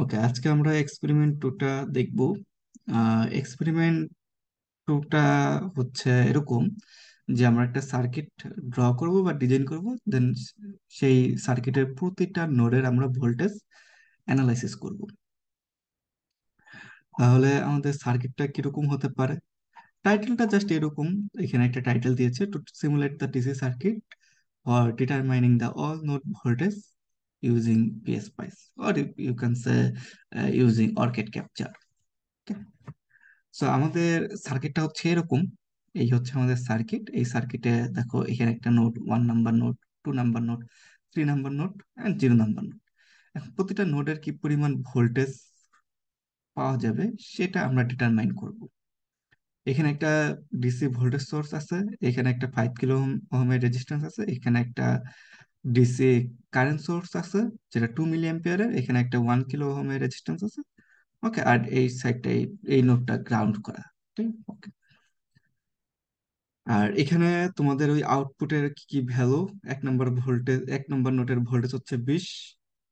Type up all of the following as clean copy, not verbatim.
ওকে, আজকে আমরা এক্সপেরিমেন্ট টুটা দেখব। এক্সপেরিমেন্ট টুটা হচ্ছে এরকম যে আমরা একটা সার্কিট ড্র করব বা ডিজাইন করব, দেন সেই সার্কিটের প্রতিটা নোডের আমরা ভোল্টেজ অ্যানালাইসিস করব। তাহলে আমাদের সার্কিটটা কিরকম হতে পারে? টাইটেলটা জাস্ট এরকম, এখানে একটা টাইটেল দিয়েছে, to simulate the DC circuit for determining the all node voltage using PSpice, or you can say using OrCAD capture. So আমাদের সার্কিটটা হচ্ছে এরকম। এই হচ্ছে আমাদের সার্কিট। এই সার্কিটে দেখো এখানে একটা node, 1 number node, 2 number node, 3 number node and 0 number node. এখন প্রতিটা নোডের কি পরিমাণ ভোল্টেজ পাওয়া যাবে সেটা আমরা ডিটারমাইন করব। এখানে একটা ডিসি ভোল্টেজ সোর্স আছে, এখানে একটা 5 কিলো ওহমের রেজিস্ট্যান্স আছে, এখানে একটা ডিসি কারেন্ট সোর্স আছে যেটা 2 মিলি অ্যাম্পিয়ারের, এখানে একটা 1 কিলো ওহমের রেজিস্ট্যান্স আছে। ওকে, আর এই সাইডটা এই নোডটা গ্রাউন্ড করা। ঠিক, ওকে। আর এখানে তোমাদের ওই আউটপুটের কি কি ভ্যালু? 1 নম্বর নোটের ভোল্টেজ হচ্ছে 20,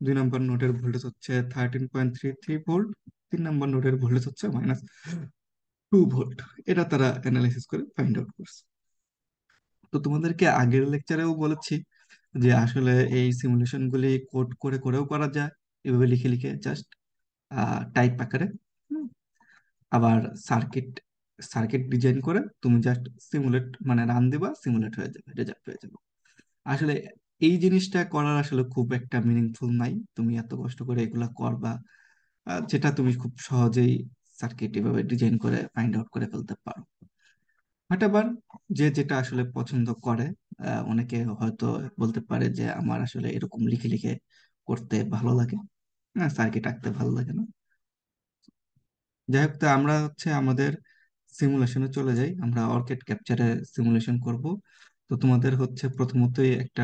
2 নম্বর নোটের ভোল্টেজ হচ্ছে 13.33 ভোল্ট, 3 নম্বর নোটের ভোল্টেজ হচ্ছে -2 ভোল্ট। এটা তারা অ্যানালাইসিস করে ফাইন্ড আউট করছে। তো তোমাদেরকে আগের লেকচারেও বলেছি যে আসলে এই সিমুলেশন গুলি কোড করে করেও করা যায়, এভাবে লিখে লিখে জাস্ট টাইপ আকারে। হুম, আবার সার্কিট সার্কিট ডিজাইন করে তুমি জাস্ট সিমুলেট মানে রান দিবা, সিমুলেট হয়ে যাবে, রেজাল্ট হয়ে যাবে। আসলে এই জিনিসটা করার আসলে খুব একটা মিনিংফুল নাই, তুমি এত কষ্ট করে এগুলা করবা যেটা তুমি খুব সহজেই সার্কিট এভাবে ডিজাইন করে ফাইন্ড আউট করে ফেলতে পারো। বাট আবার যে যেটা আসলে পছন্দ করে, অনেকে হয়তো বলতে পারে যে আমার আসলে এরকম লিখে লিখে করতে ভালো লাগে, সার্কিট আঁকতে ভালো লাগে না। যাই হোক, তো আমরা হচ্ছে আমাদের সিমুলেশনে চলে যাই, আমরা অর্কিড ক্যাপচারে সিমুলেশন করব। তো তোমাদের হচ্ছে প্রথমতই একটা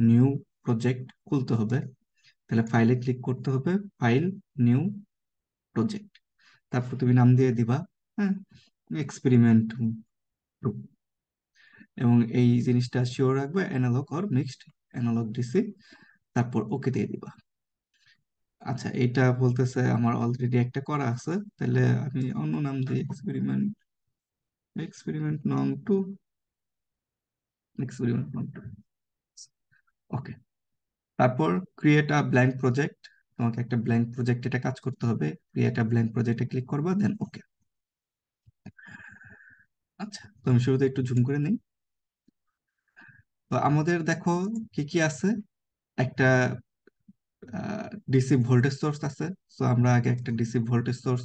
নিউ প্রজেক্ট খুলতে হবে। তাহলে ফাইলে ক্লিক করতে হবে, ফাইল, নিউ প্রজেক্ট। তারপর তুমি নাম দিয়ে দিবা, হ্যাঁ, এক্সপেরিমেন্ট টু। এবং এই জিনিসটা শিওর রাখবে analog or mixed analog DC. তারপর ওকে দিয়ে দিবা। আচ্ছা, এটা বলতেছে আমার অলরেডি একটা করা আছে, তাহলে আমি অন্য নাম দিই, এক্সপেরিমেন্ট নং 2, এক্সপেরিমেন্ট নং 2। ওকে, তারপর ক্রিয়েট আ ব্ল্যাঙ্ক প্রজেক্ট। তোমাকে একটা ব্ল্যাঙ্ক প্রজেক্ট এটা কাজ করতে হবে, ক্রিয়েট আ ব্ল্যাঙ্ক প্রজেক্টে ক্লিক করবা, দেন ওকে। আচ্ছা, তো আমি শুরুতে একটু জুম করে নিই। তো আমাদের দেখো কি কি আছে। একটা ডিসি ভোল্টেজ সোর্স আছে। তো আমরা আগে একটা ডিসি ভোল্টেজ সোর্স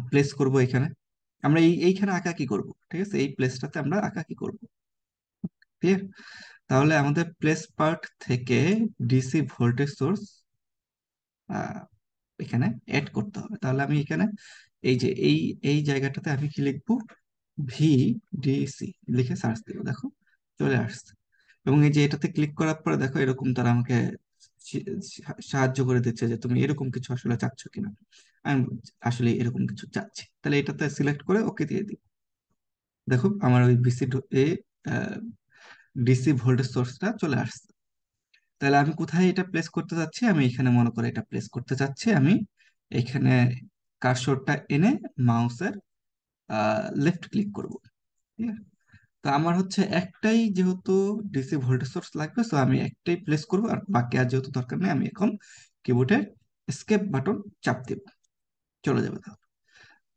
প্লেস করব এখানে। আমরা এইখানে আঁকা কি করব, ঠিক আছে, এই প্লেসটাতে আমরা আঁকা কি করব, ক্লিয়ার? তাহলে আমাদের প্লেস পার্ট থেকে ডিসি ভোল্টেজ সোর্স এখানে অ্যাড করতে হবে। তাহলে আমি এখানে এই যে এই জায়গাটাতে আমি কি লিখবো, ভিডিসি লিখে সার্চ দিব, দেখো চলে আসছে। এবং এই যে এটাতে ক্লিক করার পরে দেখো এরকম তারা আমাকে সি- সাহায্য করে দিচ্ছে যে তুমি এরকম কিছু আসলে চাচ্ছ কিনা। আমি আসলে এরকম কিছু চাচ্ছি, তাহলে এটাতে সিলেক্ট করে ওকে দিয়ে দিই। দেখো আমার ওই ডিসি ভোল্টেজ সোর্সটা চলে আসছে। তাহলে আমি কোথায় এটা প্লেস করতে চাচ্ছি, আমি এখানে মনে করে এটা প্লেস করতে চাচ্ছি। আমি এখানে কার্সরটা এনে মাউসের লেফট ক্লিক করব। ঠিক আছে? তো আমার হচ্ছে একটাই যেহেতু ডিসি ভোল্টেজ সোর্স লাগবে, তো আমি একটাই প্লেস করব, আর বাকি আর যেহেতু দরকার নেই, আমি এখন কিবোর্ডের এস্কেপ বাটন চাপ দেব, চলে যাবে তাহলে।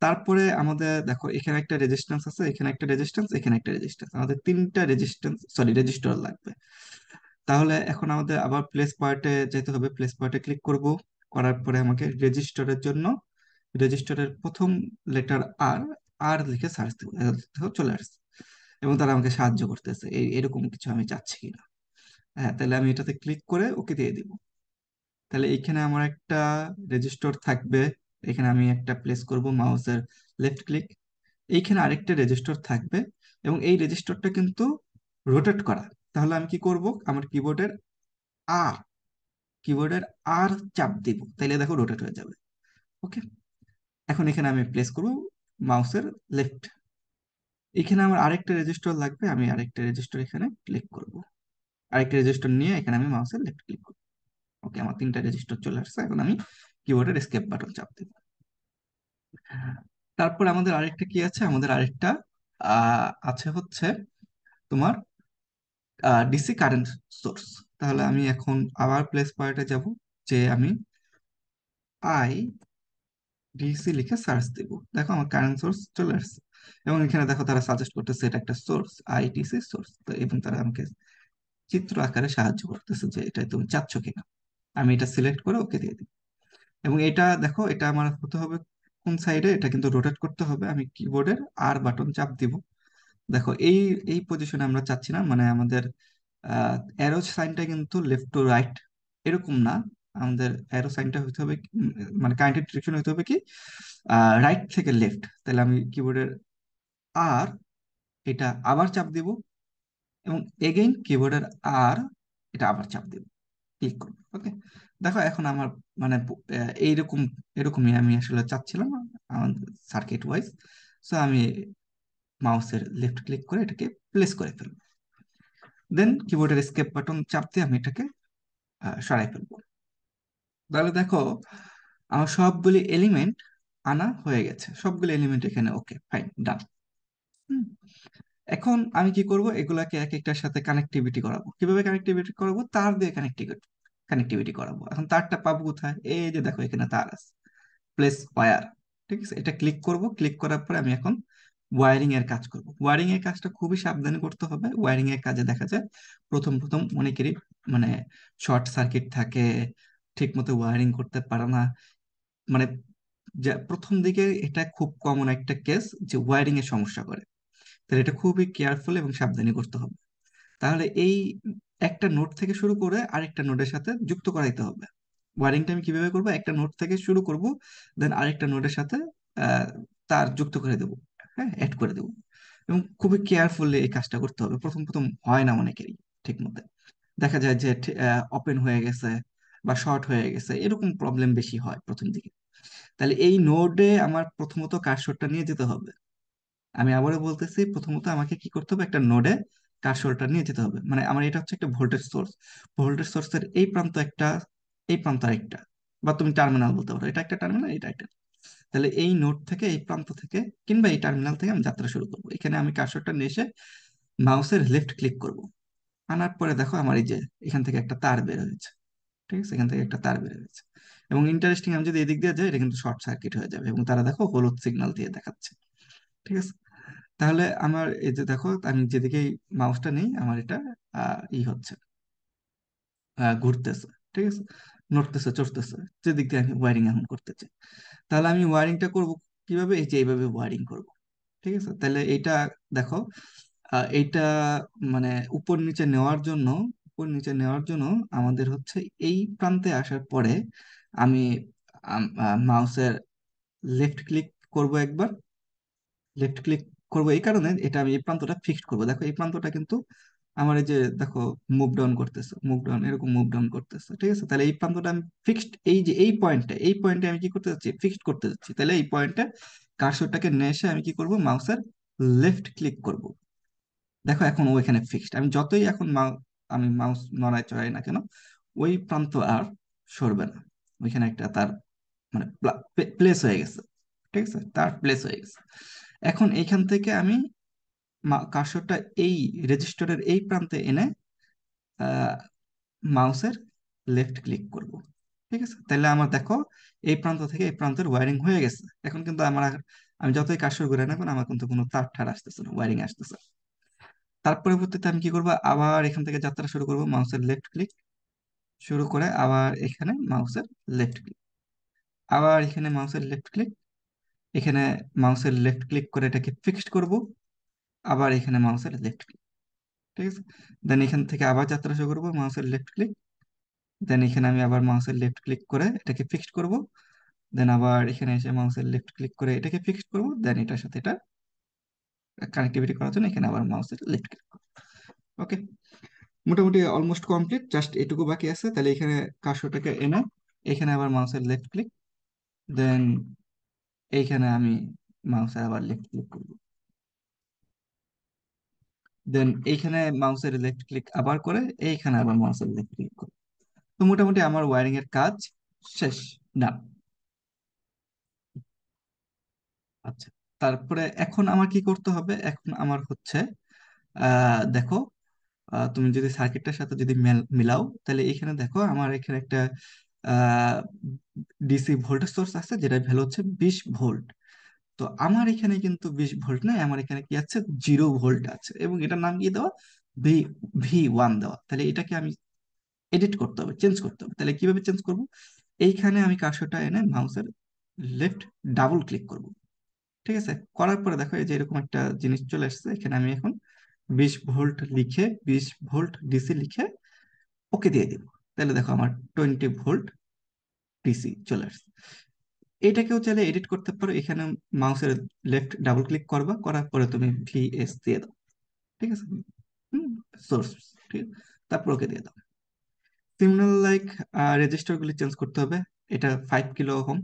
তারপরে আমাদের দেখো এখানে একটা রেজিস্ট্যান্স আছে, এখানে একটা রেজিস্ট্যান্স, এখানে একটা রেজিস্ট্যান্স, আমাদের তিনটা রেজিস্টর লাগবে। তাহলে এখন আমাদের আবার প্লেস পার্টে যেতে হবে, প্লেস পার্টে ক্লিক করব। করার পরে আমাকে রেজিস্টরের জন্য রেজিস্টরের প্রথম লেটার আর, আর লিখে সার্চ দেবো, দেখো চলে আসছে। এবং তারা আমাকে সাহায্য করতেছে এরকম কিছু আমি চাচ্ছি কিনা। হ্যাঁ, তাহলে আমি এটাতে ক্লিক করে ওকে দিয়ে দিব। তাহলে এইখানে আমার একটা রেজিস্টর থাকবে, এখানে আমি একটা প্লেস করব, মাউসের লেফট ক্লিক, এইখানে আরেকটা রেজিস্টর থাকবে। এবং এই রেজিস্টরটা কিন্তু রোটেট করা। তাহলে আমি কি করব, আমার আর কিবোর্ডের আর চাপ দিব, তাইলে দেখো রোটেট হয়ে যাবে। ওকে, এখন এখানে আমি প্লেস করব মাউসের লেফট। এখানে আমার আরেকটা রেজিস্টার লাগবে, আমি আরেকটা রেজিস্টার এখানে ক্লিক করব। আরেকটা রেজিস্টার নিয়ে এখানে আমি মাউসের লেফট ক্লিক করব। ওকে, আমার তিনটা রেজিস্টার চলে আসছে। এখন আমি কিবোর্ডের এস্কেপ বাটন চাপ দিব। তারপর আমাদের আরেকটা কি আছে, আমাদের আরেকটা আছে হচ্ছে তোমার ডিসি কারেন্ট সোর্স। তাহলে আমি এখন আবার প্লেস পয়েন্টে যাব, যে আমি আই ডিসি লিখে সার্চ দিব, দেখো আমার কারেন্ট সোর্স চলে আসছে। এবং এখানে দেখো তারা সাজেস্ট করতেছে এটা একটা সোর্স, আইডিসি সোর্স, এবং তারা আমাকে চিত্র আকারে সাহায্য করতেছে যে এটা তুমি চাচ্ছ কিনা। আমি এটা সিলেক্ট করে ওকে দিয়ে দিই। এবং এটা দেখো, এটা আমার হতে হবে কোন সাইডে, এটা কিন্তু রোটেট করতে হবে। আমি কিবোর্ডের আর বাটন চাপ দিব। দেখো এই এই পজিশনে আমরা চাচ্ছি না, মানে আমাদের অ্যারো সাইনটা কিন্তু লেফট টু রাইট এরকম না। আমাদের অ্যারো সাইনটা হতে হবে মানে কারেন্টের ডিরেকশন হতে হবে কি রাইট থেকে লেফট। তাহলে আমি কিবোর্ডের আর এটা আবার চাপ দিব, এবং এগেইন কিবোর্ডের আর এটা আবার চাপ দিব, ক্লিক করবো। ওকে, দেখো এখন আমার মানে এইরকম এরকমই আমি আসলে চাচ্ছিলাম আমাদের সার্কিট ওয়াইজ। সো আমি মাউসের লেফট ক্লিক করে এটাকে প্লেস করে ফেলবো। দেন কিবোর্ডের এস্কেপ বাটন চাপ দিয়ে আমি এটাকে সরাই ফেলবো। তাহলে দেখো আমার সবগুলি এলিমেন্ট আনা হয়ে গেছে, সবগুলি এলিমেন্ট এখানে ওকে ফাইন ডান। এখন আমি কি করব, এগুলাকে এক একটার সাথে কানেক্টিভিটি করাবো। কিভাবে কানেক্টিভিটি করাবো, তার দিয়ে কানেক্টিভিটি কানেক্টিভিটি করাবো। এখন তারটা পাবো কোথায়, এই যে দেখো এখানে তার আছে, প্লেস ওয়্যার। ঠিক আছে, এটা ক্লিক করব। ক্লিক করার পরে আমি এখন ওয়্যারিং এর কাজ করব। ওয়্যারিং এর কাজটা খুবই সাবধানে করতে হবে। ওয়্যারিং এর কাজে দেখা যায় প্রথম প্রথম অনেকেরই মানে শর্ট সার্কিট থাকে, ঠিক মতো ওয়্যারিং করতে পারে না। মানে প্রথম দিকে এটা খুব কমন একটা কেস যে ওয়্যারিং এর সমস্যা করে। তাহলে এটা খুবই কেয়ারফুল এবং সাবধানে করতে হবে। তাহলে এই একটা নোড থেকে শুরু করে আরেকটা নোডের সাথে যুক্ত করাইতে হবে। ওয়ারিংটা আমি কিভাবে করবো, একটা নোড থেকে শুরু করব, দেন আরেকটা নোডের সাথে আহ, তার যুক্ত করে দেবো, হ্যাঁ অ্যাড করে দেবো। এবং খুবই কেয়ারফুলি এই কাজটা করতে হবে। প্রথম প্রথম হয় না অনেকেরই ঠিক মতো, দেখা যায় যে ওপেন হয়ে গেছে বা শর্ট হয়ে গেছে, এরকম প্রবলেম বেশি হয় প্রথম দিকে। তাহলে এই নোডে আমার প্রথমত কার্সরটা নিয়ে যেতে হবে। আমি আবারও বলতেছি, প্রথমত আমাকে কি করতে হবে, একটা নোডে কার্সরটা নিয়ে যেতে হবে। মানে আমার এটা হচ্ছে একটা ভোল্টেজ সোর্স, ভোল্টেজ সোর্সের এই প্রান্ত একটা, এই প্রান্ত আরেকটা, বা তুমি টার্মিনাল বলতে পারো, এটা একটা টার্মিনাল, এটা একটা। তাহলে এই নোড থেকে, এই প্রান্ত থেকে কিংবা এই টার্মিনাল থেকে আমি যাত্রা শুরু করবো। এখানে আমি কার্সরটা নিয়ে এসে মাউসের লেফট ক্লিক করব। আনার পরে দেখো আমার এই যে এখান থেকে একটা তার বের হয়েছে। ঠিক আছে, এখান থেকে একটা তার বের হয়েছে। এবং ইন্টারেস্টিং, আমি যদি এদিক দিয়ে যাই এটা কিন্তু শর্ট সার্কিট হয়ে যাবে, এবং তারা দেখো হলুদ সিগন্যাল দিয়ে দেখাচ্ছে। ঠিক আছে, তাহলে আমার এই যে দেখো আমি যেদিকে মাউসটা নেই আমার এটা হচ্ছে ঘুরতেছে। ঠিক আছে, নড়তেছে চড়তেছে, যেদিক দিয়ে আমি ওয়ারিং এখন করতে চাই। তাহলে আমি ওয়ারিংটা করব কিভাবে, এই যে এইভাবে ওয়ারিং করব। ঠিক আছে, তাহলে এইটা দেখো এইটা মানে উপর নিচে নেওয়ার জন্য, উপর নিচে নেওয়ার জন্য আমাদের হচ্ছে এই প্রান্তে আসার পরে আমি মাউসের লেফট ক্লিক করব একবার। লেফট ক্লিক করবো এই কারণে, এটা আমি এই প্রান্তটা ফিক্সড করবো। দেখো এই প্রান্তটা কিন্তু আমার এই যে দেখো মুভ ডাউন করতেছে, মুভ ডাউন এরকম মুভ ডাউন করতেছে। ঠিক আছে, তাহলে এই প্রান্তটা আমি ফিক্সড, এই যে এই পয়েন্টে, এই পয়েন্টে আমি কি করতে যাচ্ছি, ফিক্সড করতে যাচ্ছি। তাহলে এই পয়েন্টে কার্সরটাকে নিয়ে এসে আমি কি করব, মাউসের লেফট ক্লিক করব। দেখো এখন ও এখানে ফিক্সড। আমি যতই এখন আমি মাউস নড়াই চড়াই না কেন, ওই প্রান্ত আর সরবে না। ওইখানে একটা তার মানে প্লেস হয়ে গেছে। ঠিক আছে, তার প্লেস হয়ে গেছে। এখন এইখান থেকে আমি কার্সরটা এই রেজিস্টারের এই প্রান্তে এনে মাউসের লেফট ক্লিক করব। ঠিক আছে, তাহলে আমার দেখো এই প্রান্ত থেকে এই প্রান্তের ওয়ারিং হয়ে গেছে। এখন কিন্তু আমার আমি যতই কার্সর ঘুরে না কেন আমার কিন্তু কোনো তার ঠার আসতেছে না, ওয়ারিং আসতেছে। তার পরবর্তীতে আমি কি করবো, আবার এখান থেকে যাত্রা শুরু করব, মাউসের লেফট ক্লিক শুরু করে আবার এখানে মাউসের লেফট ক্লিক, আবার এখানে মাউসের লেফট ক্লিক, এখানে মাউসের লেফট ক্লিক করে এটাকে ফিক্সড করব, আবার এখানে মাউসের লেফট ক্লিক। ঠিক আছে, দেন এখান থেকে আবার যাত্রা শুরু করবো, মাউসের লেফট ক্লিক, দেন এখানে আমি আবার মাউসের লেফট ক্লিক করে এটাকে ফিক্সড করব, দেন আবার এখানে এসে মাউসের লেফট ক্লিক করে এটাকে ফিক্সড করব, দেন এটার সাথে এটা কানেক্টিভিটি করার জন্য এখানে আবার মাউসের লেফট ক্লিক করব। ওকে, মোটামুটি অলমোস্ট কমপ্লিট, জাস্ট এটুকু বাকি আছে। তাহলে এখানে কার্সরটাকে এনে এখানে আবার মাউসের লেফট ক্লিক, দেন এইখানে আমি মাউসের আবার লেফট ক্লিক করব, দেন এইখানে মাউসের লেফট ক্লিক আবার করে এইখানে আবার মাউসের লেফট ক্লিক করব। তো মোটামুটি আমার ওয়ারিং এর কাজ শেষ, ডান। আচ্ছা, তারপরে এখন আমার কি করতে হবে, এখন আমার হচ্ছে দেখো, তুমি যদি সার্কিটটার সাথে যদি মিলাও, তাহলে এখানে দেখো আমার এখানে একটা ডিসি ভোল্টেজ সোর্স আছে যেটা ভ্যালু হচ্ছে 20 ভোল্ট। তো আমার এখানে কিন্তু 20 ভোল্ট নাই, আমার এখানে কি আছে, 0 ভোল্ট আছে, এবং এটার নাম কি দেওয়া, ভি ভি 1 দেওয়া। তাহলে এটাকে আমি এডিট করতে হবে, চেঞ্জ করতে হবে। তাহলে কিভাবে চেঞ্জ করব, এইখানে আমি কার্সরটা এনে মাউসের লেফট ডাবল ক্লিক করব। ঠিক আছে, করার পরে দেখো এই যে এরকম একটা জিনিস চলে আসছে। এখানে আমি এখন 20 ভোল্ট লিখে, 20 ভোল্ট ডিসি লিখে ওকে দিয়ে দিব। তাহলে দেখো আমার 20 ভোল্ট ডিসি চলে আসছে। এটাকেও চাইলে এডিট করতে পারো, এখানে মাউসের লেফট ডাবল ক্লিক করবা, করার পরে তুমি ভিএস দিয়ে দাও। ঠিক আছে, সোর্স, ঠিক আছে, তারপর ওকে দিয়ে দাও। সিগন্যাল লাইক রেজিস্টার গুলি চেঞ্জ করতে হবে। এটা 5 কিলো ওহম,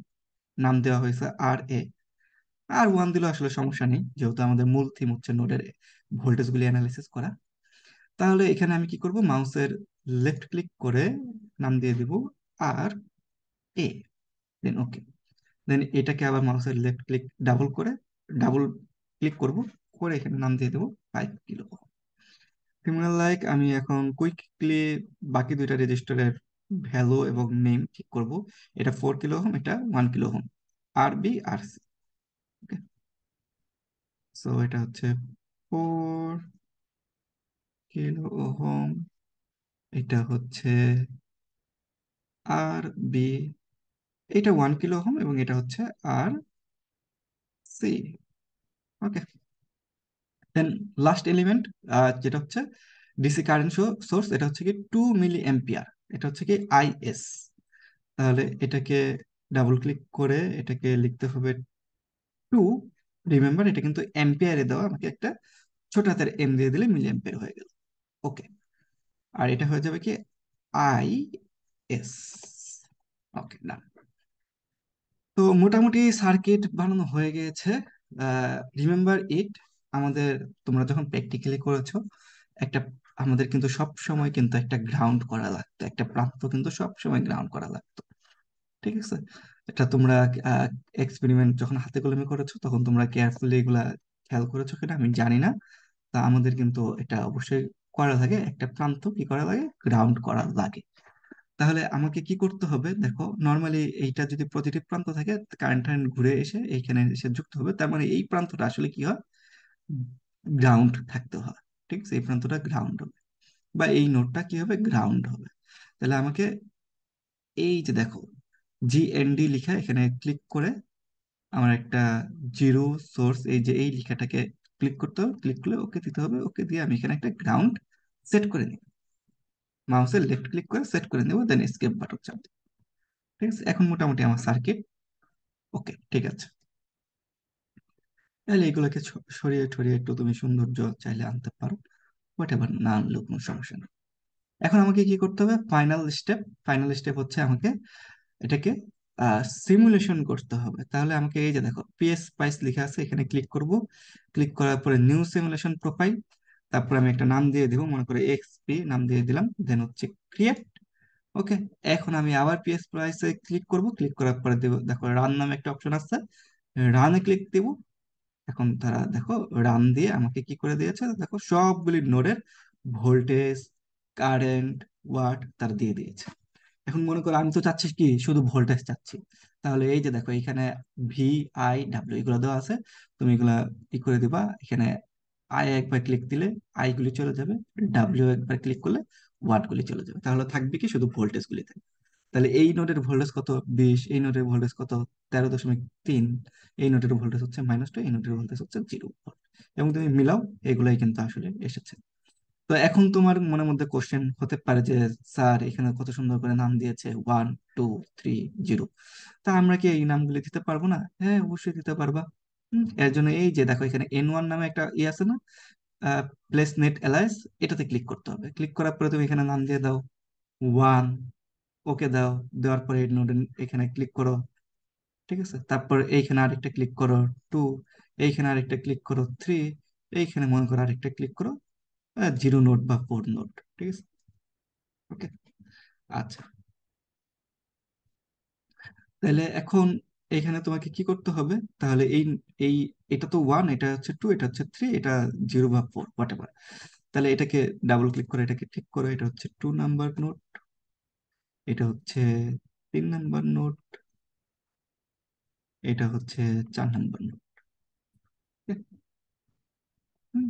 নাম দেওয়া হয়েছে RA। আর 1 দিলেও আসলে সমস্যা নেই, যেহেতু আমাদের মূল থিম হচ্ছে নোডের ভোল্টেজ গুলি অ্যানালাইসিস করা। তাহলে এখানে আমি কি করব, মাউসের লেফট ক্লিক করে নাম দিয়ে দিব RA, দেন ওকে। দেন এটাকে আবার মাউসের লেফট ক্লিক ডাবল করে, ডাবল ক্লিক করব, করে এখানে নাম দিয়ে দেবো 5 কিলো। সিমিলার লাইক আমি এখন কুইকলি বাকি দুইটা রেজিস্টারের ভ্যালু এবং নেম ঠিক করব। এটা 4 কিলো ওহম, এটা 1 কিলো ওহম, RB RC। ওকে, সো এটা হচ্ছে 4 কিলো ওহম, এটা হচ্ছে RB, এটা 1 কিলো ওহম, এবং এটা হচ্ছে RC। ওকে, দেন লাস্ট এলিমেন্ট যেটা হচ্ছে ডিসি কারেন্ট সোর্স, এটা হচ্ছে কি 2 মিলি অ্যাম্পিয়ার, এটা হচ্ছে কি IS। তাহলে এটাকে ডাবল ক্লিক করে এটাকে লিখতে হবে 2। রিমেম্বার এটা কিন্তু অ্যাম্পিয়ারে দেওয়া, আমাকে একটা ছোট হাতের এম দিয়ে দিলে মিলি অ্যাম্পিয়ার হয়ে গেল। ওকে, আর এটা হয়ে যাবে কি IS। ওকে, না, তো মোটামুটি সার্কিট বানানো হয়ে গিয়েছে। রিমেম্বার ইট, আমাদের, তোমরা যখন প্র্যাকটিক্যালি করেছো, একটা, আমাদের কিন্তু সব সময় কিন্তু একটা গ্রাউন্ড করা লাগতো, একটা প্রান্ত কিন্তু সব সময় গ্রাউন্ড করা লাগতো। ঠিক আছে, এটা তোমরা এক্সপেরিমেন্ট যখন হাতে কলমে করেছো তখন তোমরা কেয়ারফুলি এগুলা খেয়াল করেছো কিনা আমি জানি না। তা আমাদের কিন্তু এটা অবশ্যই করা লাগে, একটা প্রান্ত কি করা লাগে, গ্রাউন্ড করা লাগে। তাহলে আমাকে কি করতে হবে, দেখো নর্মালি এইটা যদি পজিটিভ প্রান্ত থাকে, কারেন্ট টারেন্ট ঘুরে এসে এইখানে এসে যুক্ত হবে, তার মানে এই প্রান্তটা আসলে কি হয়, গ্রাউন্ড থাকতে হয়। ঠিক আছে, এই প্রান্তটা গ্রাউন্ড হবে, বা এই নোডটা কি হবে, গ্রাউন্ড হবে। তাহলে আমাকে এই যে দেখো GND লিখা, এখানে ক্লিক করে আমার একটা জিরো সোর্স, এই যে এই লেখাটাকে ক্লিক করতে হবে, ক্লিক করলে ওকে দিতে হবে, ওকে দিয়ে আমি এখানে একটা গ্রাউন্ড সেট করে নিই। মাউসের লেফট ক্লিক করে সেট করে নেব, দেন এসকেপ বাটন চাপ দিই। ঠিক আছে, এখন মোটামুটি আমার সার্কিট ওকে, ঠিক আছে। তাহলে এগুলোকে সরিয়ে সরিয়ে একটু তুমি সৌন্দর্য চাইলে আনতে পারো, হোয়াট এভার, না আনলেও কোনো সমস্যা নেই। এখন আমাকে কি করতে হবে, ফাইনাল স্টেপ। ফাইনাল স্টেপ হচ্ছে আমাকে এটাকে সিমুলেশন করতে হবে। তাহলে আমাকে এই যে দেখো পিএস স্পাইস লেখা আছে, এখানে ক্লিক করব। ক্লিক করার পরে নিউ সিমুলেশন প্রোফাইল, তারপরে আমি একটা নাম দিয়ে দিব, মনে করে XP নাম দিয়ে দিলাম, দেন হচ্ছে ক্রিয়েট। ওকে, এখন আমি আবার পিএস স্পাইসে ক্লিক করব, ক্লিক করার পরে দেবো, দেখো রান নামে একটা অপশন আছে, রানে ক্লিক দিব। এখন তারা দেখো রান দিয়ে আমাকে কি করে দিয়েছে, দেখো সবগুলি নোডের ভোল্টেজ, কারেন্ট, ওয়াট তারা দিয়ে দিয়েছে। এখন মনে করো আমি তো চাচ্ছি কি, শুধু ভোল্টেজ চাচ্ছি। তাহলে এই যে দেখো এখানে VI W এগুলো দেওয়া আছে, তুমি এগুলা ই করে দিবা। এখানে আই একবার ক্লিক দিলে আই গুলি চলে যাবে, ডাব্লিউ একবার ক্লিক করলে ওয়াট গুলি চলে যাবে, তাহলে থাকবে কি শুধু ভোল্টেজ গুলি থাকবে। তাহলে এই নোডের ভোল্টেজ কত, 20, এই নোডের ভোল্টেজ কত, 13.3, এই নোডের ভোল্টেজ হচ্ছে -2, এই নোডের ভোল্টেজ হচ্ছে 0 ভোল্ট। এবং তুমি মিলাও, এগুলাই কিন্তু আসলে এসেছে। তো এখন তোমার মনের মধ্যে কোশ্চেন হতে পারে যে স্যার এখানে কত সুন্দর করে নাম দিয়েছে 1 2 3 0, তা আমরা কি এই নামগুলি দিতে পারবো না? হ্যাঁ, অবশ্যই দিতে পারবা। এর জন্য এই যে দেখো এখানে N1 নামে একটা ই আছে না, প্লেস নেট অ্যালায়েন্স, এটাতে ক্লিক করতে হবে। ক্লিক করার পরে তুমি এখানে নাম দিয়ে দাও 1, ওকে দাও। দেওয়ার পরে নোড এখানে ক্লিক করো। ঠিক আছে, তারপর এইখানে আরেকটা ক্লিক করো 2, এইখানে আরেকটা ক্লিক করো 3, এইখানে মনে করো আরেকটা ক্লিক করো 0 নোট বা 4 নোট। ঠিক আছে, ওকে, আচ্ছা। তাহলে এখন এখানে তোমাকে কি করতে হবে তাহলে, এই এই এটা তো ওয়ান, এটা হচ্ছে টু, এটা হচ্ছে থ্রি, এটা জিরো বা ফোর, হোয়াট এভার। তাহলে এটাকে ডাবল ক্লিক করে এটাকে ঠিক করো, এটা হচ্ছে 2 নাম্বার নোট, এটা হচ্ছে 3 নাম্বার নোট, এটা হচ্ছে 4 নাম্বার নোট। হুম,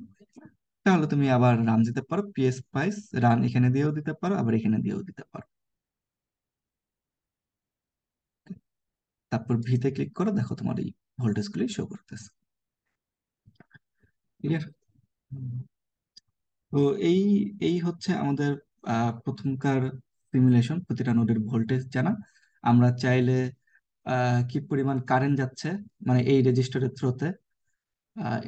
তাহলে তুমি আবার রান দিতে পারো, পিএস স্পাইস রান এখানে দিয়েও দিতে পারো, আবার এখানে দিয়েও দিতে পারো। তারপর ভিতে ক্লিক করো, দেখো তোমার এই ভোল্টেজ গুলি শো করতেছে। ক্লিয়ার? তো এই এই হচ্ছে আমাদের প্রথমকার সিমুলেশন, প্রতিটা নোডের ভোল্টেজ জানা। আমরা চাইলে কি পরিমাণ কারেন্ট যাচ্ছে, মানে এই রেজিস্টরের থ্রোতে,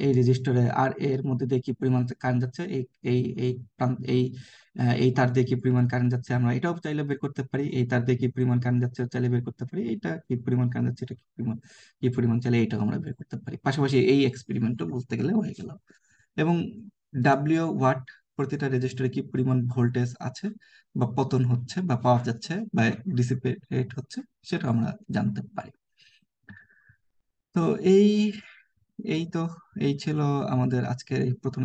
এই রেজিস্টরে আর এর মধ্যে দিয়ে কি পরিমাণ কারেন্ট যাচ্ছে, এই এই এই এই তার দিয়ে কি পরিমাণ কারেন্ট যাচ্ছে আমরা এটাও চাইলে বের করতে পারি, এই তার দিয়ে কি পরিমাণ কারেন্ট যাচ্ছে চাইলে বের করতে পারি, এটা কি পরিমাণ কারেন্ট যাচ্ছে, এটা কি পরিমাণ চাইলে এটাও আমরা বের করতে পারি। পাশাপাশি এই এক্সপেরিমেন্টও বলতে গেলে হয়ে গেল। এবং ডাব্লিউ ওয়াট, প্রতিটা রেজিস্টারে কি পরিমাণ ভোল্টেজ আছে বা পতন হচ্ছে বা পাওয়া যাচ্ছে বা ডিসিপেট হচ্ছে, সেটা আমরা জানতে পারি। তো এই এই তো এই ছিল আমাদের আজকের এই প্রথম